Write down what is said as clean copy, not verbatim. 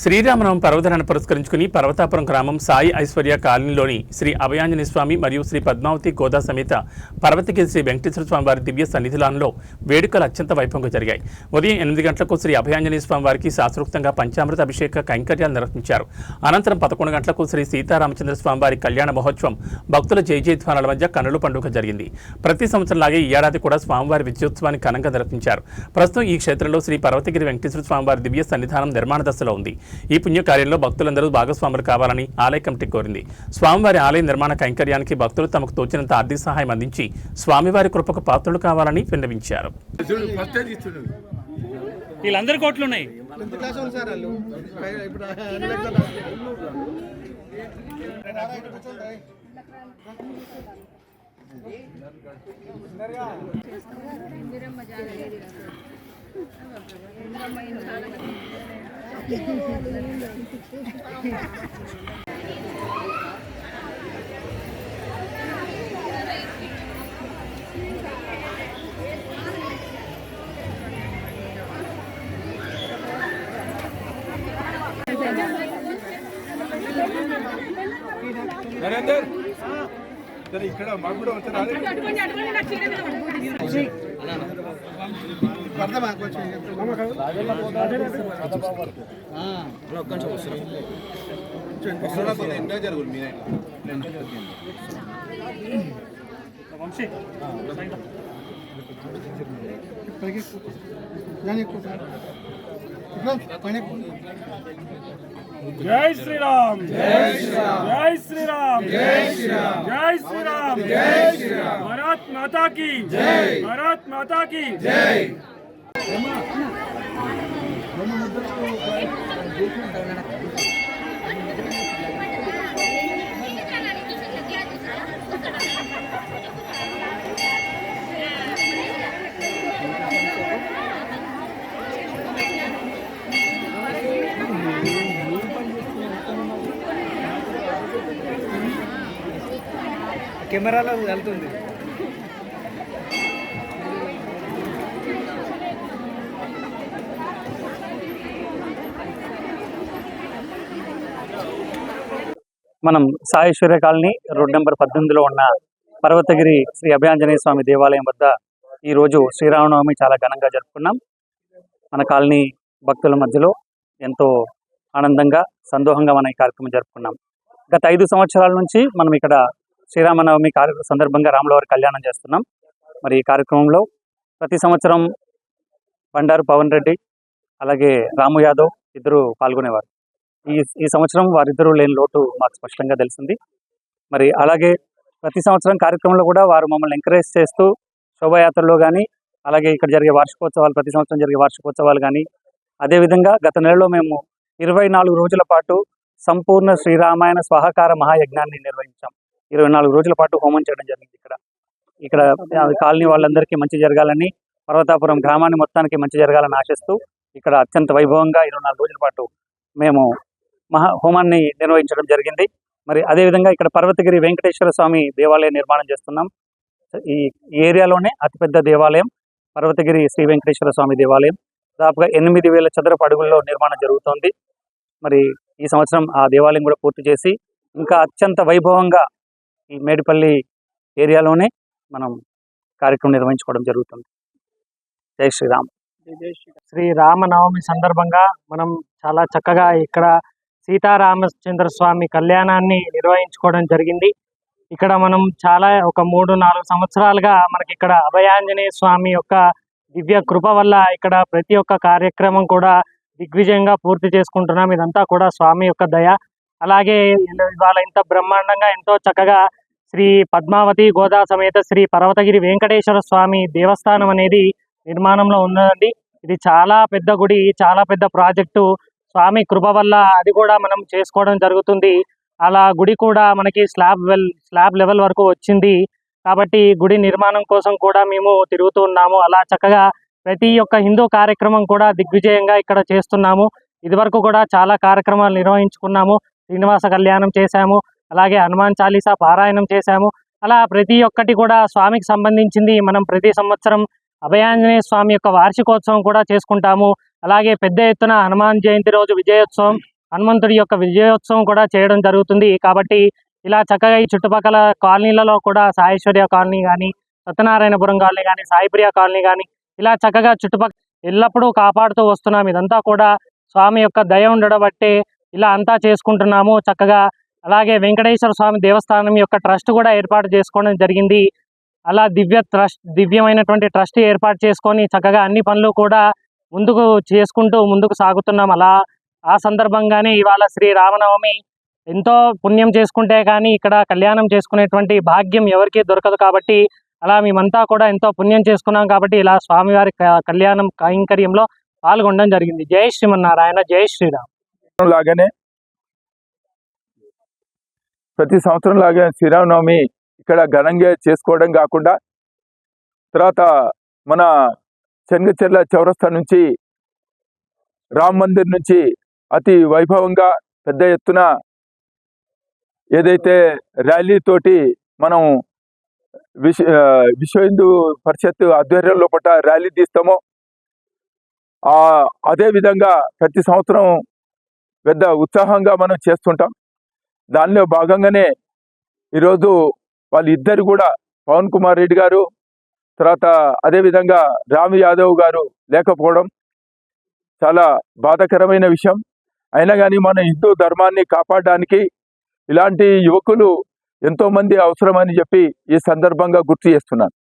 శ్రీరామనవమి పర్వదినాన్ని పురస్కరించుకుని పర్వతాపురం గ్రామం సాయి ఐశ్వర్య కాలనీలోని శ్రీ అభయాంజనేయ స్వామి మరియు శ్రీ పద్మావతి గోదా సమేత పర్వతగిరి శ్రీ వెంకటేశ్వర స్వామి వారి దివ్య సన్నిధిలో వేడుకలు అత్యంత వైభవంగా జరిగాయి. ఉదయం 8 గంటలకు శ్రీ అభయాంజనేయ స్వామి వారికి శాస్త్రోక్తంగా పంచామృత అభిషేక కైంకర్యాలు నిర్వహించారు. అనంతరం 11 గంటలకు శ్రీ సీతారామచంద్ర స్వామి వారి కళ్యాణ మహోత్సవం భక్తుల జయజయధ్వానాల మధ్య కన్నుల పండుగ జరిగింది. ప్రతి సంవత్సరంలాగే ఈ ఏడాది కూడా స్వామివారి విజయోత్సవాన్ని ఘనంగా నిర్వహించారు. ప్రస్తుతం ఈ క్షేత్రంలో శ్రీ పర్వతగిరి వెంకటేశ్వర స్వామి వారి దివ్య సన్నిధానం నిర్మాణ దశలో ఉంది. ఈ పుణ్య కార్యంలో భక్తులందరూ భాగస్వాములు కావాలని ఆలయ కమిటీ కోరింది. స్వామివారి ఆలయ నిర్మాణ కైంకర్యానికి భక్తులు తమకు తోచినంత ఆర్థిక సహాయం అందించి స్వామివారి కృపకు పాత్రలు కావాలని విన్నవించారు. వీళ్ళందరి కోట్లున్నాయి. నరేందర్ సరే ఇక్కడ మాకు కూడా వచ్చారు జై శ్రీరామ్, జై శ్రీరామ్, జై శ్రీరామ్, జై శ్రీరామ్, జై శ్రీరామ్, జై శ్రీరామ్. భారత్ మాతా కీ జై, భారత్ మాతా కీ జై. కెమెరాలో వెళ్తుంది. మనం Sai Aishwarya colony road number 18లో ఉన్న పర్వతగిరి శ్రీ అభయాంజనేయ స్వామి దేవాలయం వద్ద ఈరోజు శ్రీరామనవమి చాలా ఘనంగా జరుపుకున్నాం. మన కాలనీ భక్తుల మధ్యలో ఎంతో ఆనందంగా సందోహంగా మనం ఈ కార్యక్రమం జరుపుకున్నాం. గత 5 సంవత్సరాల నుంచి మనం ఇక్కడ శ్రీరామనవమి సందర్భంగా రాములవారి కళ్యాణం చేస్తున్నాం. మరి ఈ కార్యక్రమంలో ప్రతి సంవత్సరం బండారు పవన్ రెడ్డి అలాగే రాము యాదవ్ ఇద్దరు పాల్గొనేవారు. ఈ సంవత్సరం వారిద్దరూ లేని లోటు మాకు స్పష్టంగా తెలిసింది. మరి అలాగే ప్రతి సంవత్సరం కార్యక్రమంలో కూడా వారు మమ్మల్ని ఎంకరేజ్ చేస్తూ శోభాయాత్రలో కానీ అలాగే ఇక్కడ జరిగే వార్షికోత్సవాలు ప్రతి సంవత్సరం జరిగే వార్షికోత్సవాలు కానీ అదేవిధంగా గత నెలలో మేము 24 రోజుల పాటు సంపూర్ణ శ్రీరామాయణ స్వాహకార మహాయజ్ఞాన్ని నిర్వహించాం. 24 రోజుల పాటు హోమం చేయడం జరిగింది. ఇక్కడ కాలనీ వాళ్ళందరికీ మంచి జరగాలని, పర్వతాపురం గ్రామాన్ని మొత్తానికి మంచి జరగాలని ఆశిస్తూ ఇక్కడ అత్యంత వైభవంగా 24 రోజుల పాటు మేము హోమాన్ని నిర్వహించడం జరిగింది. మరి అదేవిధంగా ఇక్కడ పర్వతగిరి వెంకటేశ్వర స్వామి దేవాలయం నిర్మాణం చేస్తున్నాం. ఈ ఏరియాలోనే అతిపెద్ద దేవాలయం పర్వతగిరి శ్రీ వెంకటేశ్వర స్వామి దేవాలయం. దాదాపుగా 8,000 చదరపు అడుగుల్లో నిర్మాణం జరుగుతోంది. మరి ఈ సంవత్సరం ఆ దేవాలయం కూడా పూర్తి చేసి ఇంకా అత్యంత వైభవంగా ఈ మేడిపల్లి ఏరియాలోనే మనం కార్యక్రమం నిర్వహించుకోవడం జరుగుతుంది. జై శ్రీరామ్. శ్రీరామనవమి సందర్భంగా మనం చాలా చక్కగా ఇక్కడ సీతారామచంద్ర స్వామి కళ్యాణాన్ని నిర్వహించుకోవడం జరిగింది. ఇక్కడ మనం చాలా ఒక 3-4 సంవత్సరాలుగా మనకి ఇక్కడ అభయాంజనేయ స్వామి యొక్క దివ్య కృప వల్ల ఇక్కడ ప్రతి ఒక్క కార్యక్రమం కూడా దిగ్విజయంగా పూర్తి చేసుకుంటున్నాం. ఇదంతా కూడా స్వామి యొక్క దయ. అలాగే ఇవాళ ఇంత బ్రహ్మాండంగా ఎంతో చక్కగా శ్రీ పద్మావతి గోదా సమేత శ్రీ పర్వతగిరి వెంకటేశ్వర స్వామి దేవస్థానం అనేది నిర్మాణంలో ఉన్నదండి. ఇది చాలా పెద్ద గుడి, చాలా పెద్ద ప్రాజెక్టు. స్వామి కృప వల్ల అది కూడా మనం చేసుకోవడం జరుగుతుంది. అలా గుడి కూడా మనకి స్లాబ్ లెవెల్ వరకు వచ్చింది. కాబట్టి గుడి నిర్మాణం కోసం కూడా మేము తిరుగుతూ ఉన్నాము. అలా చక్కగా ప్రతి ఒక్క హిందూ కార్యక్రమం కూడా దిగ్విజయంగా ఇక్కడ చేస్తున్నాము. ఇదివరకు కూడా చాలా కార్యక్రమాలు నిర్వహించుకున్నాము. శ్రీనివాస కళ్యాణం చేశాము, అలాగే హనుమాన్ చాలీసా పారాయణం చేశాము. అలా ప్రతి ఒక్కటి కూడా స్వామికి సంబంధించింది మనం ప్రతి సంవత్సరం అభయాంజనేయ స్వామి యొక్క వార్షికోత్సవం కూడా చేసుకుంటాము. అలాగే పెద్ద ఎత్తున హనుమాన్ జయంతి రోజు విజయోత్సవం, హనుమంతుడి యొక్క విజయోత్సవం కూడా చేయడం జరుగుతుంది. కాబట్టి ఇలా చక్కగా ఈ చుట్టుపక్కల కాలనీలలో కూడా సాయేశ్వర్య కాలనీ కానీ, సత్యనారాయణపురం కాలనీ కానీ, సాయిప్రియ కాలనీ కానీ ఇలా చక్కగా చుట్టుపక్కల ఎల్లప్పుడూ కాపాడుతూ వస్తున్నాం. ఇదంతా కూడా స్వామి యొక్క దయ ఉండడం బట్టే ఇలా అంతా చేసుకుంటున్నాము చక్కగా. అలాగే వెంకటేశ్వర స్వామి దేవస్థానం యొక్క ట్రస్ట్ కూడా ఏర్పాటు చేసుకోవడం జరిగింది. అలా దివ్యమైనటువంటి ట్రస్ట్ ఏర్పాటు చేసుకొని చక్కగా అన్ని పనులు కూడా ముందుకు సాగుతున్నాం. అలా ఆ సందర్భంగానే ఇవాళ శ్రీరామనవమి. ఎంతో పుణ్యం చేసుకుంటే కానీ ఇక్కడ కళ్యాణం చేసుకునేటువంటి భాగ్యం ఎవరికీ దొరకదు. కాబట్టి అలా మేమంతా కూడా ఎంతో పుణ్యం చేసుకున్నాం. కాబట్టి ఇలా స్వామివారి కళ్యాణం కైంకర్యంలో పాల్గొనడం జరిగింది. జై శ్రీమన్నారాయణ, జై శ్రీరామ్. లాగానే ప్రతి సంవత్సరం లాగా శ్రీరామనవమి ఇక్కడ ఘనంగా చేసుకోవడం కాకుండా తర్వాత మన చెంగచెర్ల చౌరస్తా నుంచి రామ్ మందిర్ నుంచి అతి వైభవంగా పెద్ద ఎత్తున ఏదైతే ర్యాలీ తోటి మనం విశ్వ హిందూ పరిషత్ ఆధ్వర్యంలో పట్ల ర్యాలీ తీస్తామో అదే విధంగా ప్రతి సంవత్సరం పెద్ద ఉత్సాహంగా మనం చేస్తుంటాం. దానిలో భాగంగానే ఈరోజు వాళ్ళిద్దరు కూడా పవన్ కుమార్ రెడ్డి గారు తర్వాత అదేవిధంగా రామ్ యాదవ్ గారు లేకపోవడం చాలా బాధాకరమైన విషయం. అయినా కానీ మన హిందూ ధర్మాన్ని కాపాడడానికి ఇలాంటి యువకులు ఎంతోమంది అవసరమని చెప్పి ఈ సందర్భంగా గుర్తు చేస్తున్నాను.